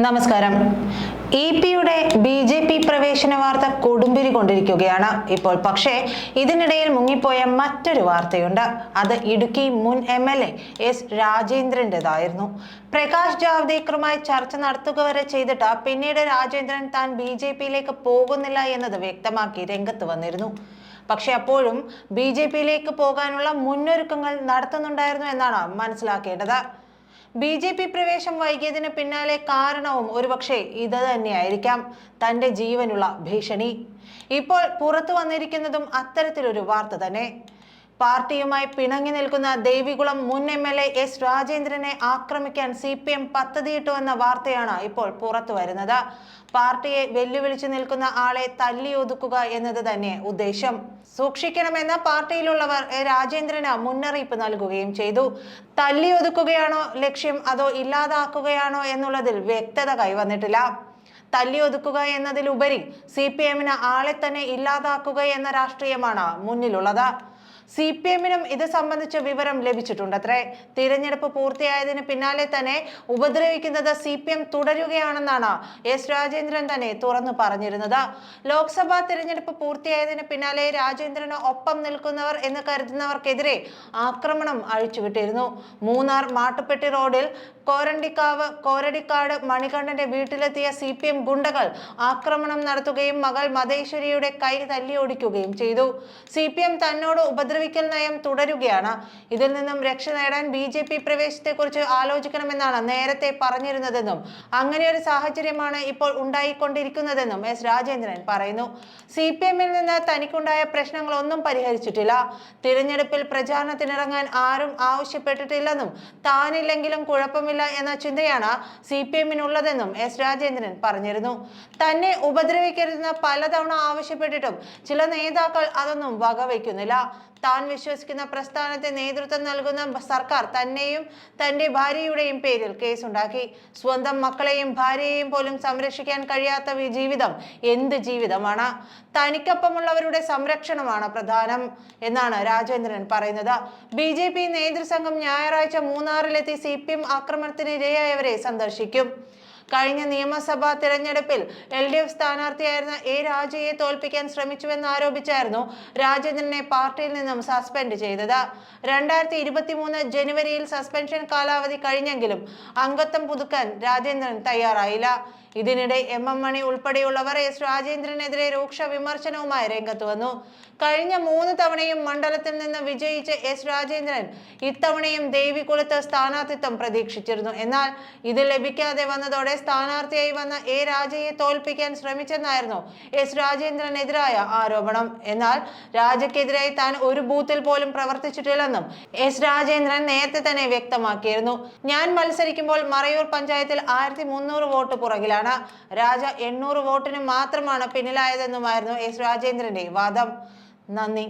നമസ്കാരം. ഇപിയുടെ ബി.ജെ.പി. പ്രവേശന വാർത്ത കൊടുമ്പിരി കൊണ്ടിരിക്കുകയാണ് ഇപ്പോൾ. പക്ഷേ ഇതിനിടയിൽ മുങ്ങിപ്പോയ മറ്റൊരു വാർത്തയുണ്ട്. അത് ഇടുക്കി മുൻ എം.എൽ.എ. എസ്. രാജേന്ദ്രൻ്റെതായിരുന്നു. പ്രകാശ് ജാവ്ദേക്കറുമായി ചർച്ച നടത്തുക വരെ ചെയ്തിട്ട് പിന്നീട് രാജേന്ദ്രൻ താൻ ബി.ജെ.പിയിലേക്ക് പോകുന്നില്ല എന്നത് വ്യക്തമാക്കി രംഗത്ത് വന്നിരുന്നു. പക്ഷെ അപ്പോഴും ബി.ജെ.പിയിലേക്ക് പോകാനുള്ള മുന്നൊരുക്കങ്ങൾ നടത്തുന്നുണ്ടായിരുന്നു എന്നാണ് മനസ്സിലാക്കേണ്ടത്. ബി.ജെ.പി. പ്രവേശം വൈകിയതിന് പിന്നാലെ കാരണവും ഒരുപക്ഷെ ഇത് തന്നെയായിരിക്കാം, തന്റെ ജീവനുള്ള ഭീഷണി. ഇപ്പോൾ പുറത്തു വന്നിരിക്കുന്നതും അത്തരത്തിലൊരു വാർത്ത തന്നെ. പാർട്ടിയുമായി പിണങ്ങി നിൽക്കുന്ന ദേവികുളം മുൻ എം.എൽ.എ. എസ്. രാജേന്ദ്രനെ ആക്രമിക്കാൻ CPM പദ്ധതിയിട്ടു എന്ന വാർത്തയാണ് ഇപ്പോൾ പുറത്തു വരുന്നത്. പാർട്ടിയെ വെല്ലുവിളിച്ചു നിൽക്കുന്ന ആളെ തല്ലിയൊതുക്കുക എന്നത് തന്നെ ഉദ്ദേശം. സൂക്ഷിക്കണമെന്ന് പാർട്ടിയിലുള്ളവർ രാജേന്ദ്രന് മുന്നറിയിപ്പ് നൽകുകയും ചെയ്തു. തല്ലിയൊതുക്കുകയാണോ ലക്ഷ്യം, അതോ ഇല്ലാതാക്കുകയാണോ എന്നുള്ളതിൽ വ്യക്തത കൈവന്നിട്ടില്ല. തല്ലിയൊതുക്കുക എന്നതിലുപരി CPM-ന് ആളെ തന്നെ ഇല്ലാതാക്കുക എന്ന രാഷ്ട്രീയമാണ് മുന്നിലുള്ളത്. CPM-നും ഇത് സംബന്ധിച്ച വിവരം ലഭിച്ചിട്ടുണ്ടത്രേ. തിരഞ്ഞെടുപ്പ് പൂർത്തിയായതിന് പിന്നാലെ തന്നെ ഉപദ്രവിക്കുന്നത് CPM തുടരുകയാണെന്നാണ് എസ്. രാജേന്ദ്രൻ തന്നെ തുറന്നു പറഞ്ഞിരുന്നത്. ലോക്സഭാ തിരഞ്ഞെടുപ്പ് പൂർത്തിയായതിന് പിന്നാലെ രാജേന്ദ്രന് ഒപ്പം നിൽക്കുന്നവർ എന്ന് കരുതുന്നവർക്കെതിരെ ആക്രമണം അഴിച്ചുവിട്ടിരുന്നു. മൂന്നാർ മാട്ടുപ്പെട്ടി റോഡിൽ കോരടിക്കാട് മണികണ്ഠന്റെ വീട്ടിലെത്തിയ CPM ഗുണ്ടകൾ ആക്രമണം നടത്തുകയും മകൾ മതേശ്വരിയുടെ കൈ തല്ലിയൊടിക്കുകയും ചെയ്തു. CPM തന്നോട് ഉപദ്രവിക്കൽ നയം തുടരുകയാണ്. ഇതിൽ നിന്നും രക്ഷ നേടാൻ BJP പ്രവേശത്തെക്കുറിച്ച് ആലോചിക്കണമെന്നാണ് നേരത്തെ പറഞ്ഞിരുന്നതെന്നും അങ്ങനെ ഒരു സാഹചര്യമാണ് ഇപ്പോൾ ഉണ്ടായിക്കൊണ്ടിരിക്കുന്നതെന്നും എസ്. രാജേന്ദ്രൻ പറയുന്നു. CPM-ൽ നിന്ന് തനിക്കുണ്ടായ പ്രശ്നങ്ങളൊന്നും പരിഹരിച്ചിട്ടില്ല. തിരഞ്ഞെടുപ്പിൽ പ്രചാരണത്തിനിറങ്ങാൻ ആരും ആവശ്യപ്പെട്ടിട്ടില്ലെന്നും താനില്ലെങ്കിലും കുഴപ്പമില്ല എന്ന ചിന്തയാണ് CPM-നുള്ളതെന്നും എസ്. രാജേന്ദ്രൻ പറഞ്ഞിരുന്നു. തന്നെ ഉപദ്രവിക്കരുതെന്ന് പലതവണ ആവശ്യപ്പെട്ടിട്ടും ചില നേതാക്കൾ അതൊന്നും വകവയ്ക്കുന്നില്ല. താൻ വിശ്വസിക്കുന്ന പ്രസ്ഥാനത്തെ നേതൃത്വം നൽകുന്ന സർക്കാർ തന്നെയും തന്റെ ഭാര്യയുടെയും പേരിൽ കേസുണ്ടാക്കി. സ്വന്തം മക്കളെയും ഭാര്യയെയും പോലും സംരക്ഷിക്കാൻ കഴിയാത്ത ജീവിതം എന്ത് ജീവിതമാണ്? തനിക്കൊപ്പമുള്ളവരുടെ സംരക്ഷണമാണ് പ്രധാനം എന്നാണ് രാജേന്ദ്രൻ പറയുന്നത്. BJP നേതൃസംഘം ഞായറാഴ്ച മൂന്നാറിലെത്തി CPM ആക്രമണത്തിനിരയായവരെ സന്ദർശിക്കും. കഴിഞ്ഞ നിയമസഭാ തിരഞ്ഞെടുപ്പിൽ LDF സ്ഥാനാർത്ഥിയായിരുന്ന A. രാജയെ തോൽപ്പിക്കാൻ ശ്രമിച്ചുവെന്നാരോപിച്ചായിരുന്നു രാജേന്ദ്രനെ പാർട്ടിയിൽ നിന്നും സസ്പെൻഡ് ചെയ്തത്. 2023 ജനുവരിയിൽ സസ്പെൻഷൻ കാലാവധി കഴിഞ്ഞെങ്കിലും അംഗത്വം പുതുക്കാൻ രാജേന്ദ്രൻ തയ്യാറായില്ല. ഇതിനിടെ MM മണി ഉൾപ്പെടെയുള്ളവർ എസ്. രാജേന്ദ്രനെതിരെ രൂക്ഷ വിമർശനവുമായി രംഗത്ത് വന്നു. കഴിഞ്ഞ 3 തവണയും മണ്ഡലത്തിൽ നിന്ന് വിജയിച്ച എസ്. രാജേന്ദ്രൻ ഇത്തവണയും ദേവികുളത്ത് സ്ഥാനാർത്ഥിത്വം പ്രതീക്ഷിച്ചിരുന്നു. എന്നാൽ ഇത് ലഭിക്കാതെ വന്നതോടെ സ്ഥാനാർത്ഥിയായി വന്ന A. രാജയെ തോൽപ്പിക്കാൻ ശ്രമിച്ചെന്നായിരുന്നു എസ്. രാജേന്ദ്രനെതിരായ ആരോപണം. എന്നാൽ രാജയ്ക്കെതിരായി താൻ ഒരു ബൂത്തിൽ പോലും പ്രവർത്തിച്ചിട്ടില്ലെന്നും എസ്. രാജേന്ദ്രൻ നേരത്തെ തന്നെ വ്യക്തമാക്കിയിരുന്നു. ഞാൻ മത്സരിക്കുമ്പോൾ മറയൂർ പഞ്ചായത്തിൽ 1300 വോട്ട് പുറകിലാണ്. രാജ 800 വോട്ടിന് മാത്രമാണ് പിന്നിലായതെന്നുമായിരുന്നു എസ്. രാജേന്ദ്രന്റെ വാദം. നന്ദി.